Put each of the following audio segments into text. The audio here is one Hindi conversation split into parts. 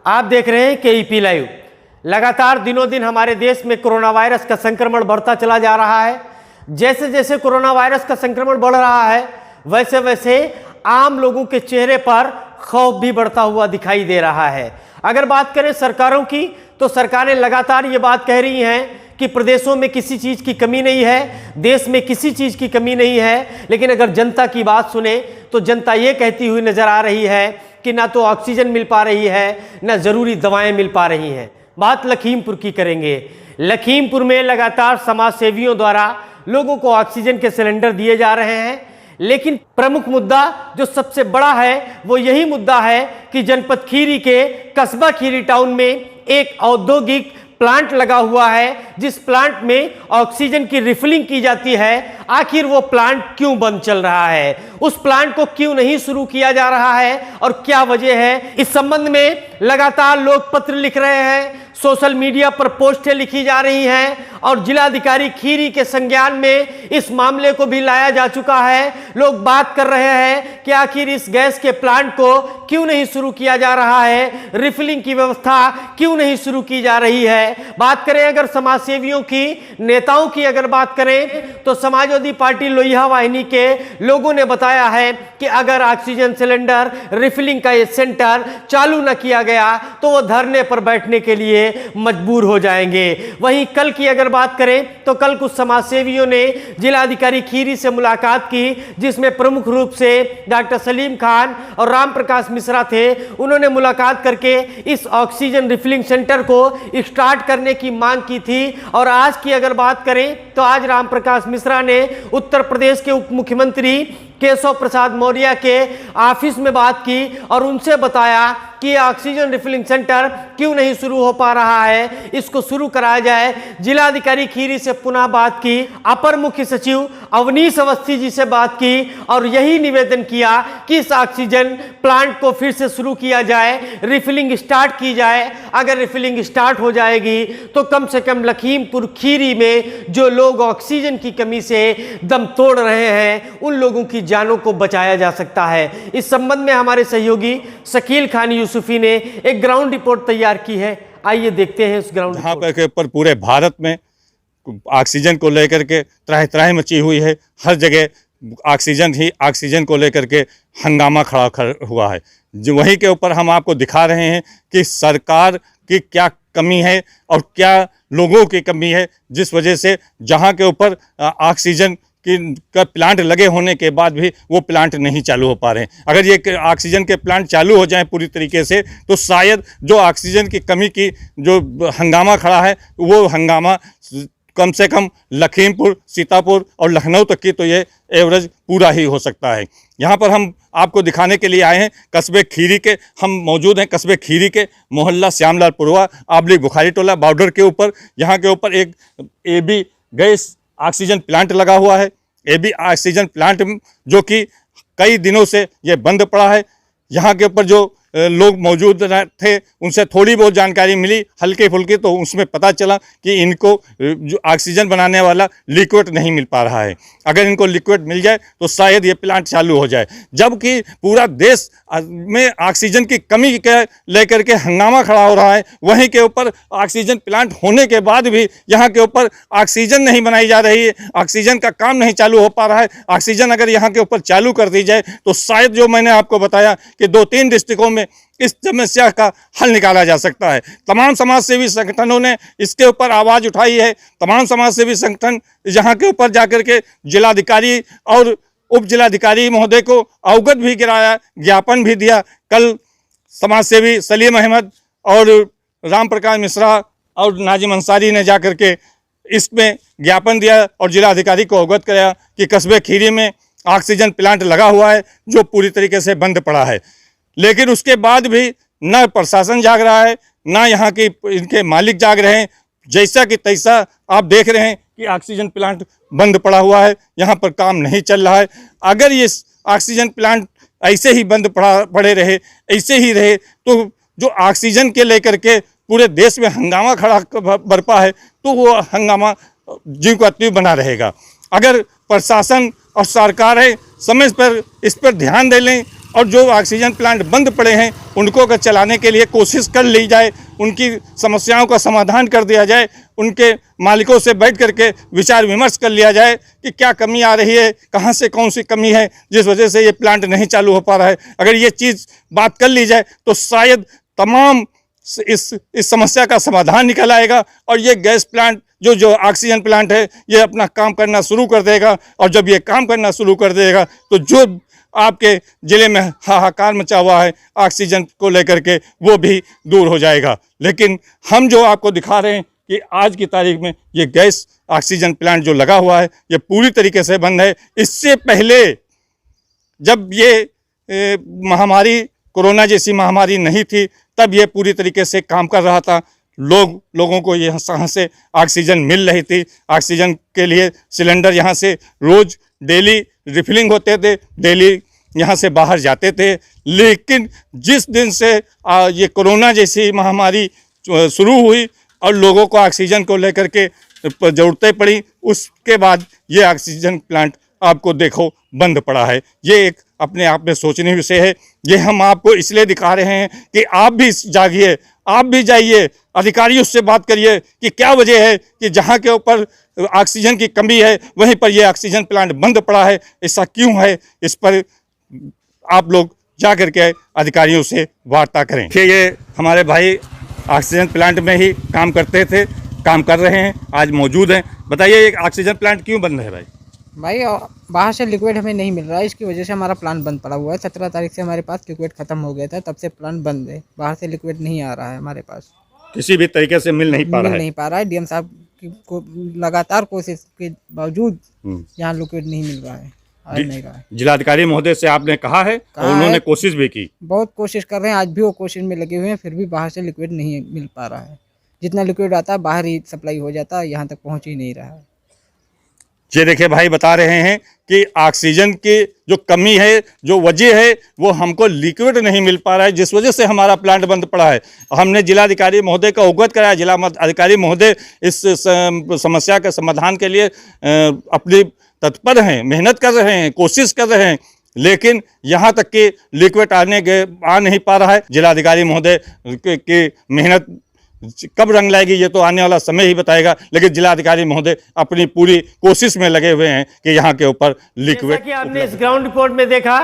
आप देख रहे हैं केईपी लाइव। लगातार दिनों दिन हमारे देश में कोरोना वायरस का संक्रमण बढ़ता चला जा रहा है। जैसे जैसे कोरोना वायरस का संक्रमण बढ़ रहा है वैसे वैसे आम लोगों के चेहरे पर खौफ भी बढ़ता हुआ दिखाई दे रहा है। अगर बात करें सरकारों की तो सरकारें लगातार ये बात कह रही हैं कि प्रदेशों में किसी चीज़ की कमी नहीं है, देश में किसी चीज़ की कमी नहीं है। लेकिन अगर जनता की बात सुने तो जनता ये कहती हुई नज़र आ रही है कि ना तो ऑक्सीजन मिल पा रही है, ना ज़रूरी दवाएं मिल पा रही हैं। बात लखीमपुर की करेंगे। लखीमपुर में लगातार समाज सेवियों द्वारा लोगों को ऑक्सीजन के सिलेंडर दिए जा रहे हैं, लेकिन प्रमुख मुद्दा जो सबसे बड़ा है वो यही मुद्दा है कि जनपद खीरी के कस्बा खीरी टाउन में एक औद्योगिक प्लांट लगा हुआ है, जिस प्लांट में ऑक्सीजन की रिफिलिंग की जाती है। आखिर वो प्लांट क्यों बंद चल रहा है, उस प्लांट को क्यों नहीं शुरू किया जा रहा है और क्या वजह है, इस संबंध में लगातार लोग पत्र लिख रहे हैं, सोशल मीडिया पर पोस्टें लिखी जा रही हैं और जिलाधिकारी खीरी के संज्ञान में इस मामले को भी लाया जा चुका है। लोग बात कर रहे हैं कि आखिर इस गैस के प्लांट को क्यों नहीं शुरू किया जा रहा है, रिफिलिंग की व्यवस्था क्यों नहीं शुरू की जा रही है। बात करें अगर समाज सेवियों की, नेताओं की अगर बात करें तो समाजवादी पार्टी लोहिया वाहिनी के लोगों ने बताया है कि अगर ऑक्सीजन सिलेंडर रिफिलिंग का ये सेंटर चालू न किया गया तो वो धरने पर बैठने के लिए मजबूर हो जाएंगे। वहीं कल की अगर बात करें तो कल कुछ समाज सेवियों ने जिलाधिकारी खीरी से मुलाकात की, जिसमें प्रमुख रूप से डॉक्टर सलीम खान और राम प्रकाश मिश्रा थे। उन्होंने मुलाकात करके इस ऑक्सीजन रिफिलिंग सेंटर को स्टार्ट करने की मांग की थी। और आज की अगर बात करें तो आज राम प्रकाश मिश्रा ने उत्तर प्रदेश के उप मुख्यमंत्री केशव प्रसाद मौर्य के ऑफिस में बात की और उनसे बताया कि ऑक्सीजन रिफिलिंग सेंटर क्यों नहीं शुरू हो पा रहा है, इसको शुरू कराया जाए। जिलाधिकारी खीरी से पुनः बात की, अपर मुख्य सचिव अवनीश अवस्थी जी से बात की और यही निवेदन किया कि इस ऑक्सीजन प्लांट को फिर से शुरू किया जाए, रिफिलिंग स्टार्ट की जाए। अगर रिफिलिंग स्टार्ट हो जाएगी तो कम से कम लखीमपुर खीरी में जो लोग ऑक्सीजन की कमी से दम तोड़ रहे हैं उन लोगों की जानों को बचाया जा सकता है। इस संबंध में हमारे सहयोगी शकील खान यूसुफी ने एक ग्राउंड रिपोर्ट तैयार की है। आइए देखते हैं उस ग्राउंड यहाँ पर पूरे भारत में ऑक्सीजन को लेकर के त्राहि त्राहि मची हुई है। हर जगह ऑक्सीजन को लेकर के हंगामा खड़ा हुआ है। जो वहीं के ऊपर हम आपको दिखा रहे हैं कि सरकार की क्या कमी है और क्या लोगों की कमी है, जिस वजह से जहाँ के ऊपर ऑक्सीजन का प्लांट लगे होने के बाद भी वो प्लांट नहीं चालू हो पा रहे हैं। अगर ये ऑक्सीजन के प्लांट चालू हो जाएं पूरी तरीके से तो शायद जो ऑक्सीजन की कमी की जो हंगामा खड़ा है वो हंगामा कम से कम लखीमपुर, सीतापुर और लखनऊ तक की तो ये एवरेज पूरा ही हो सकता है। यहाँ पर हम आपको दिखाने के लिए आए हैं कस्बे खीरी के। हम मौजूद हैं कस्बे खीरी के मोहल्ला श्यामलाल पुरवा आबली बुखारी टोला बॉर्डर के ऊपर। यहाँ के ऊपर एक AB गैस ऑक्सीजन प्लांट लगा हुआ है। AB ऑक्सीजन प्लांट जो कि कई दिनों से ये बंद पड़ा है। यहाँ के ऊपर जो लोग मौजूद थे उनसे थोड़ी बहुत जानकारी मिली हल्की फुल्की, तो उसमें पता चला कि इनको जो ऑक्सीजन बनाने वाला लिक्विड नहीं मिल पा रहा है। अगर इनको लिक्विड मिल जाए तो शायद ये प्लांट चालू हो जाए। जबकि पूरा देश में ऑक्सीजन की कमी के लेकर के हंगामा खड़ा हो रहा है, वहीं के ऊपर ऑक्सीजन प्लांट होने के बाद भी यहाँ के ऊपर ऑक्सीजन नहीं बनाई जा रही है, ऑक्सीजन का काम नहीं चालू हो पा रहा है। ऑक्सीजन अगर यहाँ के ऊपर चालू कर दी जाए तो शायद जो मैंने आपको बताया कि 2-3 डिस्ट्रिक्टों में इस समस्या का हल निकाला जा सकता है। तमाम समाजसेवी संगठनों ने इसके ऊपर आवाज़ उठाई है। तमाम समाजसेवी संगठन यहाँ के ऊपर जाकर के जिलाधिकारी और उप जिलाधिकारी महोदय को अवगत भी कराया, ज्ञापन भी दिया। कल समाजसेवी सलीम अहमद और राम प्रकाश मिश्रा और नाजिम अंसारी ने जाकर के इसमें ज्ञापन दिया और जिलाधिकारी को अवगत कराया कि कस्बे खीरी में ऑक्सीजन प्लांट लगा हुआ है जो पूरी तरीके से बंद पड़ा है। लेकिन उसके बाद भी न प्रशासन जाग रहा है, ना यहाँ के इनके मालिक जाग रहे हैं। जैसा कि तैसा आप देख रहे हैं कि ऑक्सीजन प्लांट बंद पड़ा हुआ है, यहाँ पर काम नहीं चल रहा है। अगर ये ऑक्सीजन प्लांट ऐसे ही बंद पड़े रहे, ऐसे ही रहे, तो जो ऑक्सीजन के लेकर के पूरे देश में हंगामा खड़ा बरपा है तो वो हंगामा जीव का त्यों बना रहेगा। अगर प्रशासन और सरकारें समय पर इस पर ध्यान दे लें और जो ऑक्सीजन प्लांट बंद पड़े हैं उनको अगर चलाने के लिए कोशिश कर ली जाए, उनकी समस्याओं का समाधान कर दिया जाए, उनके मालिकों से बैठ करके विचार विमर्श कर लिया जाए कि क्या कमी आ रही है, कहाँ से कौन सी कमी है जिस वजह से ये प्लांट नहीं चालू हो पा रहा है। अगर ये चीज़ बात कर ली जाए तो शायद तमाम इस समस्या का समाधान निकल आएगा और ये गैस प्लांट जो ऑक्सीजन प्लांट है ये अपना काम करना शुरू कर देगा। और जब ये काम करना शुरू कर देगा तो जो आपके ज़िले में हाहाकार मचा हुआ है ऑक्सीजन को लेकर के वो भी दूर हो जाएगा। लेकिन हम जो आपको दिखा रहे हैं कि आज की तारीख में ये गैस ऑक्सीजन प्लांट जो लगा हुआ है ये पूरी तरीके से बंद है। इससे पहले जब ये महामारी कोरोना जैसी महामारी नहीं थी तब ये पूरी तरीके से काम कर रहा था। लोगों को यहाँ से ऑक्सीजन मिल रही थी। ऑक्सीजन के लिए सिलेंडर यहाँ से रोज़ डेली रिफिलिंग होते थे, डेली यहाँ से बाहर जाते थे। लेकिन जिस दिन से ये कोरोना जैसी महामारी शुरू हुई और लोगों को ऑक्सीजन को लेकर के ज़रूरतें पड़ी, उसके बाद ये ऑक्सीजन प्लांट आपको देखो बंद पड़ा है। ये एक अपने आप में सोचनीय विषय है। ये हम आपको इसलिए दिखा रहे हैं कि आप भी जागिए, आप भी जाइए, अधिकारियों से बात करिए कि क्या वजह है कि जहाँ के ऊपर ऑक्सीजन की कमी है वहीं पर ये ऑक्सीजन प्लांट बंद पड़ा है, ऐसा क्यों है। इस पर आप लोग जा कर के अधिकारियों से वार्ता करें। कि ये हमारे भाई ऑक्सीजन प्लांट में ही काम करते थे, काम कर रहे हैं, आज मौजूद हैं। बताइए ये ऑक्सीजन प्लांट क्यों बंद है भाई? बाहर से लिक्विड हमें नहीं मिल रहा है, इसकी वजह से हमारा प्लांट बंद पड़ा हुआ है। 17 तारीख से हमारे पास लिक्विड ख़त्म हो गया था, तब से प्लांट बंद है। बाहर से लिक्विड नहीं आ रहा है हमारे पास, किसी भी तरीके से मिल नहीं पा रहा है। डीएम साहब को लगातार कोशिश के बावजूद यहाँ लिक्विड नहीं मिल रहा है, आ नहीं रहा है। जिलाधिकारी महोदय से आपने कहा है और उन्होंने कोशिश भी की? बहुत कोशिश कर रहे हैं, आज भी वो कोशिश में लगे हुए हैं, फिर भी बाहर से लिक्विड नहीं मिल पा रहा है। जितना लिक्विड आता है बाहर ही सप्लाई हो जाता है, यहाँ तक पहुँच ही नहीं रहा है। ये देखिए भाई बता रहे हैं कि ऑक्सीजन की जो कमी है, जो वजह है, वो हमको लिक्विड नहीं मिल पा रहा है, जिस वजह से हमारा प्लांट बंद पड़ा है। हमने जिलाधिकारी महोदय का अवगत कराया। जिला अधिकारी महोदय इस समस्या के समाधान के लिए अपनी तत्पर हैं, मेहनत कर रहे हैं, कोशिश कर रहे हैं, लेकिन यहाँ तक कि लिक्विड आ नहीं पा रहा है। जिलाधिकारी महोदय की मेहनत कब रंग लाएगी ये तो आने वाला समय ही बताएगा, लेकिन जिलाधिकारी महोदय अपनी पूरी कोशिश में लगे हुए हैं कि यहाँ के ऊपर लिक्विड। कि आपने इस ग्राउंड रिपोर्ट में देखा,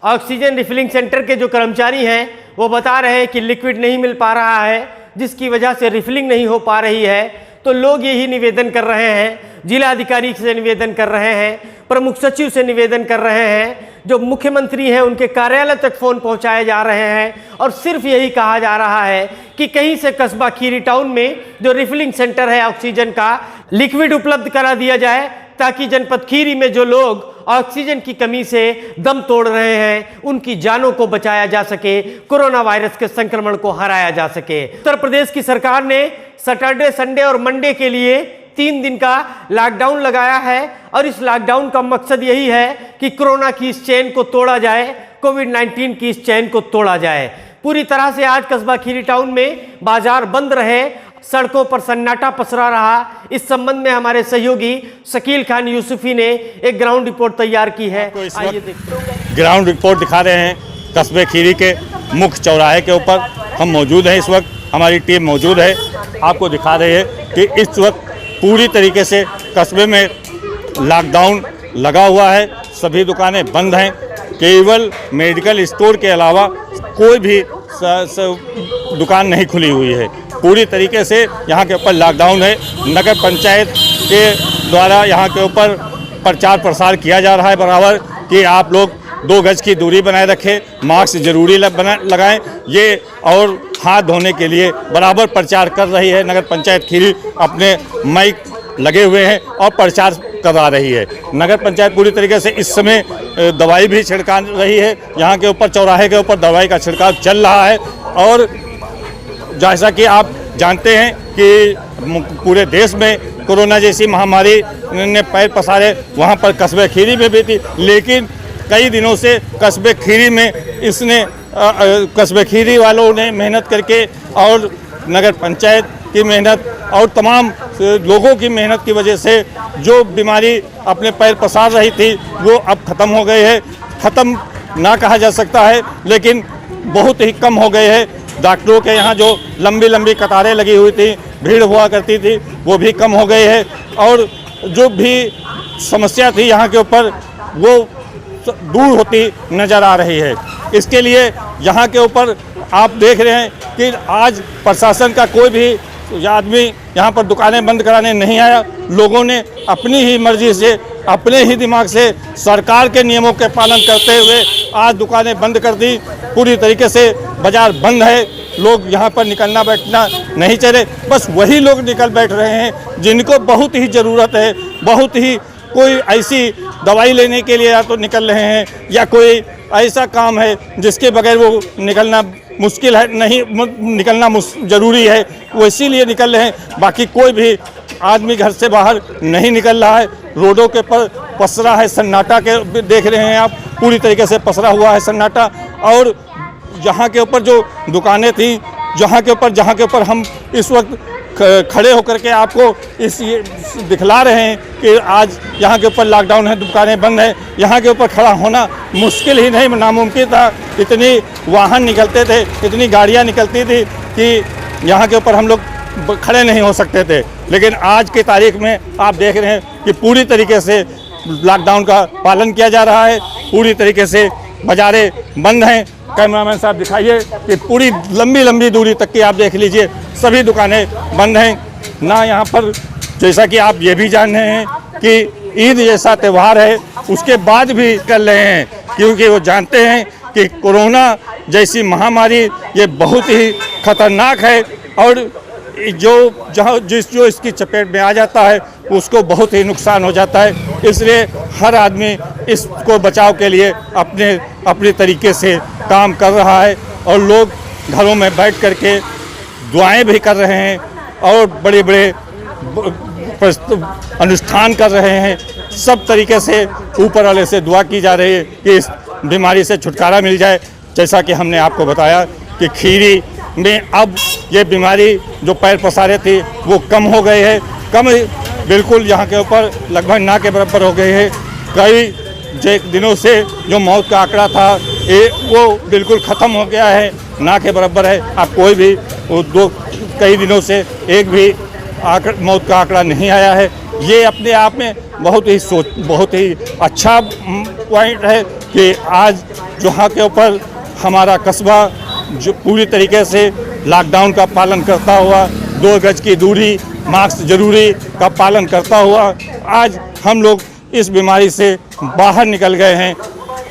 ऑक्सीजन रिफिलिंग सेंटर के जो कर्मचारी हैं वो बता रहे हैं कि लिक्विड नहीं मिल पा रहा है, जिसकी वजह से रिफिलिंग नहीं हो पा रही है। तो लोग यही निवेदन कर रहे हैं, जिलाधिकारी से निवेदन कर रहे हैं, प्रमुख सचिव से निवेदन कर रहे हैं, जो मुख्यमंत्री हैं उनके कार्यालय तक फ़ोन पहुंचाए जा रहे हैं और सिर्फ यही कहा जा रहा है कि कहीं से कस्बा खीरी टाउन में जो रिफिलिंग सेंटर है ऑक्सीजन का, लिक्विड उपलब्ध करा दिया जाए, ताकि जनपद खीरी में जो लोग ऑक्सीजन की कमी से दम तोड़ रहे हैं उनकी जानों को बचाया जा सके, कोरोना वायरस के संक्रमण को हराया जा सके। उत्तर प्रदेश की सरकार ने सैटरडे, संडे और मंडे के लिए 3 दिन का लॉकडाउन लगाया है और इस लॉकडाउन का मकसद यही है कि कोरोना की इस चेन को तोड़ा जाए, कोविड-19 की इस चेन को तोड़ा जाए। पूरी तरह से आज कस्बा खीरी टाउन में बाजार बंद रहे, सड़कों पर सन्नाटा पसरा रहा। इस संबंध में हमारे सहयोगी शकील खान यूसुफी ने एक ग्राउंड रिपोर्ट तैयार की है। आइए देखते हैं। ग्राउंड रिपोर्ट दिखा रहे हैं कस्बे खीरी के मुख्य चौराहे के ऊपर हम मौजूद हैं। इस वक्त हमारी टीम मौजूद है, आपको दिखा रहे हैं कि इस वक्त पूरी तरीके से कस्बे में लॉकडाउन लगा हुआ है, सभी दुकानें बंद हैं। केवल मेडिकल स्टोर के अलावा कोई भी दुकान नहीं खुली हुई है। पूरी तरीके से यहाँ के ऊपर लॉकडाउन है। नगर पंचायत के द्वारा यहाँ के ऊपर प्रचार प्रसार किया जा रहा है बराबर कि आप लोग 2 गज की दूरी बनाए रखें, मास्क जरूरी लगाएं, ये और हाथ धोने के लिए बराबर प्रचार कर रही है नगर पंचायत खीरी। अपने माइक लगे हुए हैं और प्रचार करा रही है। नगर पंचायत पूरी तरीके से इस समय दवाई भी छिड़का रही है। यहाँ के ऊपर चौराहे के ऊपर दवाई का छिड़काव चल रहा है। और जैसा कि आप जानते हैं कि पूरे देश में कोरोना जैसी महामारी ने पैर पसारे, वहाँ पर कस्बे खीरी में भी थी, लेकिन कई दिनों से कस्बे खीरी में कस्बे खीरी वालों ने मेहनत करके और नगर पंचायत की मेहनत और तमाम लोगों की मेहनत की वजह से जो बीमारी अपने पैर पसार रही थी वो अब ख़त्म हो गई है। ख़त्म ना कहा जा सकता है, लेकिन बहुत ही कम हो गए हैं। डॉक्टरों के यहाँ जो लंबी लंबी कतारें लगी हुई थी, भीड़ हुआ करती थी, वो भी कम हो गई है। और जो भी समस्या थी यहाँ के ऊपर, वो दूर होती नज़र आ रही है। इसके लिए यहाँ के ऊपर आप देख रहे हैं कि आज प्रशासन का कोई भी आदमी यहाँ पर दुकानें बंद कराने नहीं आया। लोगों ने अपनी ही मर्जी से, अपने ही दिमाग से सरकार के नियमों के पालन करते हुए आज दुकानें बंद कर दी। पूरी तरीके से बाज़ार बंद है, लोग यहाँ पर निकलना बैठना नहीं चाह रहे। बस वही लोग निकल बैठ रहे हैं जिनको बहुत ही ज़रूरत है, बहुत ही कोई ऐसी दवाई लेने के लिए या तो निकल रहे हैं, या कोई ऐसा काम है जिसके बगैर वो निकलना मुश्किल है, नहीं निकलना ज़रूरी है, वो इसीलिए निकल रहे हैं। बाकी कोई भी आदमी घर से बाहर नहीं निकल रहा है। रोडों के पर पसरा है सन्नाटा, के देख रहे हैं आप, पूरी तरीके से पसरा हुआ है सन्नाटा। और यहाँ के ऊपर जो दुकानें थी, जहाँ के ऊपर हम इस वक्त खड़े होकर के आपको ये दिखला रहे हैं कि आज यहाँ के ऊपर लॉकडाउन है, दुकानें बंद हैं। यहाँ के ऊपर खड़ा होना मुश्किल ही नहीं, नामुमकिन था। इतनी वाहन निकलते थे, इतनी गाड़ियाँ निकलती थी कि यहाँ के ऊपर हम लोग खड़े नहीं हो सकते थे। लेकिन आज की तारीख में आप देख रहे हैं कि पूरी तरीके से लॉकडाउन का पालन किया जा रहा है, पूरी तरीके से बाज़ारें बंद हैं। कैमरामैन साहब दिखाइए कि पूरी लंबी लंबी दूरी तक की आप देख लीजिए, सभी दुकानें बंद हैं ना। यहाँ पर जैसा कि आप ये भी जान रहे हैं कि ईद जैसा त्यौहार है, उसके बाद भी कर रहे हैं, क्योंकि वो जानते हैं कि कोरोना जैसी महामारी ये बहुत ही खतरनाक है और जो इसकी चपेट में आ जाता है उसको बहुत ही नुकसान हो जाता है। इसलिए हर आदमी इसको बचाव के लिए अपने तरीके से काम कर रहा है और लोग घरों में बैठ कर के दुआएं भी कर रहे हैं और बड़े बड़े अनुष्ठान कर रहे हैं। सब तरीके से ऊपर वाले से दुआ की जा रही है कि इस बीमारी से छुटकारा मिल जाए। जैसा कि हमने आपको बताया कि खीरी में अब ये बीमारी जो पैर पसारे थी वो कम हो गए हैं, कम बिल्कुल यहाँ के ऊपर लगभग ना के बराबर हो गए हैं। कई दिनों से जो मौत का आंकड़ा था वो बिल्कुल ख़त्म हो गया है, ना के बराबर है। आप कोई भी कई दिनों से एक भी मौत का आंकड़ा नहीं आया है। ये अपने आप में बहुत ही अच्छा पॉइंट है कि आज जहाँ के ऊपर हमारा कस्बा जो पूरी तरीके से लॉकडाउन का पालन करता हुआ, 2 गज की दूरी, मास्क जरूरी का पालन करता हुआ आज हम लोग इस बीमारी से बाहर निकल गए हैं।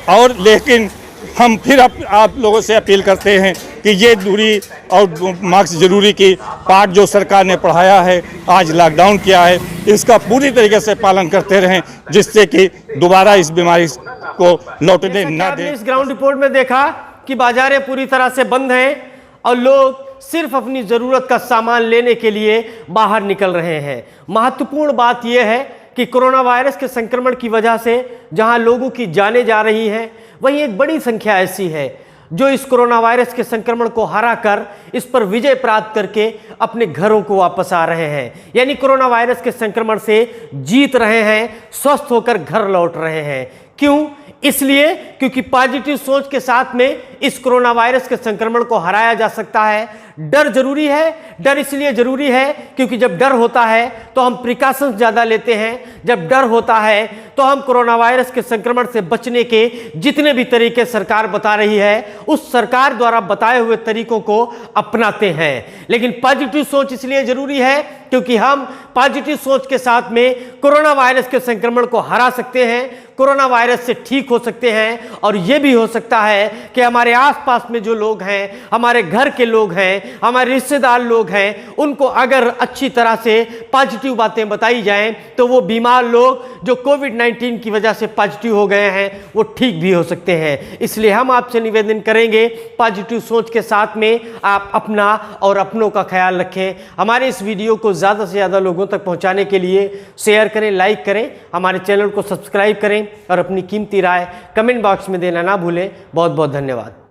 और लेकिन हम फिर आप लोगों से अपील करते हैं कि ये दूरी और मास्क जरूरी की पाठ जो सरकार ने पढ़ाया है, आज लॉकडाउन किया है, इसका पूरी तरीके से पालन करते रहें, जिससे कि दोबारा इस बीमारी को लौटने ना दें। इस ग्राउंड रिपोर्ट में देखा कि बाजारें पूरी तरह से बंद हैं और लोग सिर्फ अपनी ज़रूरत का सामान लेने के लिए बाहर निकल रहे हैं। महत्वपूर्ण बात यह है कि कोरोना वायरस के संक्रमण की वजह से जहां लोगों की जानें जा रही हैं, वहीं एक बड़ी संख्या ऐसी है जो इस कोरोना वायरस के संक्रमण को हराकर इस पर विजय प्राप्त करके अपने घरों को वापस आ रहे हैं, यानी कोरोना वायरस के संक्रमण से जीत रहे हैं, स्वस्थ होकर घर लौट रहे हैं। क्यों? इसलिए क्योंकि पॉजिटिव सोच के साथ में इस कोरोना वायरस के संक्रमण को हराया जा सकता है। डर जरूरी है। डर इसलिए जरूरी है क्योंकि जब डर होता है तो हम प्रिकॉशंस ज़्यादा लेते हैं। जब डर होता है तो हम कोरोना वायरस के संक्रमण से बचने के जितने भी तरीके सरकार बता रही है, उस सरकार द्वारा बताए हुए तरीकों को अपनाते हैं। लेकिन पॉजिटिव सोच इसलिए जरूरी है क्योंकि हम पॉजिटिव सोच के साथ में कोरोना वायरस के संक्रमण को हरा सकते हैं, कोरोना वायरस से ठीक हो सकते हैं। और यह भी हो सकता है कि हमारे आसपास में जो लोग हैं, हमारे घर के लोग हैं, हमारे रिश्तेदार लोग हैं, उनको अगर अच्छी तरह से पॉजिटिव बातें बताई जाएं तो वो बीमार लोग जो कोविड-19 की वजह से पॉजिटिव हो गए हैं वो ठीक भी हो सकते हैं। इसलिए हम आपसे निवेदन करेंगे, पॉजिटिव सोच के साथ में आप अपना और अपनों का ख्याल रखें। हमारे इस वीडियो को ज़्यादा से ज़्यादा लोगों तक पहुंचाने के लिए शेयर करें, लाइक करें, हमारे चैनल को सब्सक्राइब करें और अपनी कीमती राय कमेंट बॉक्स में देना ना भूलें। बहुत बहुत धन्यवाद।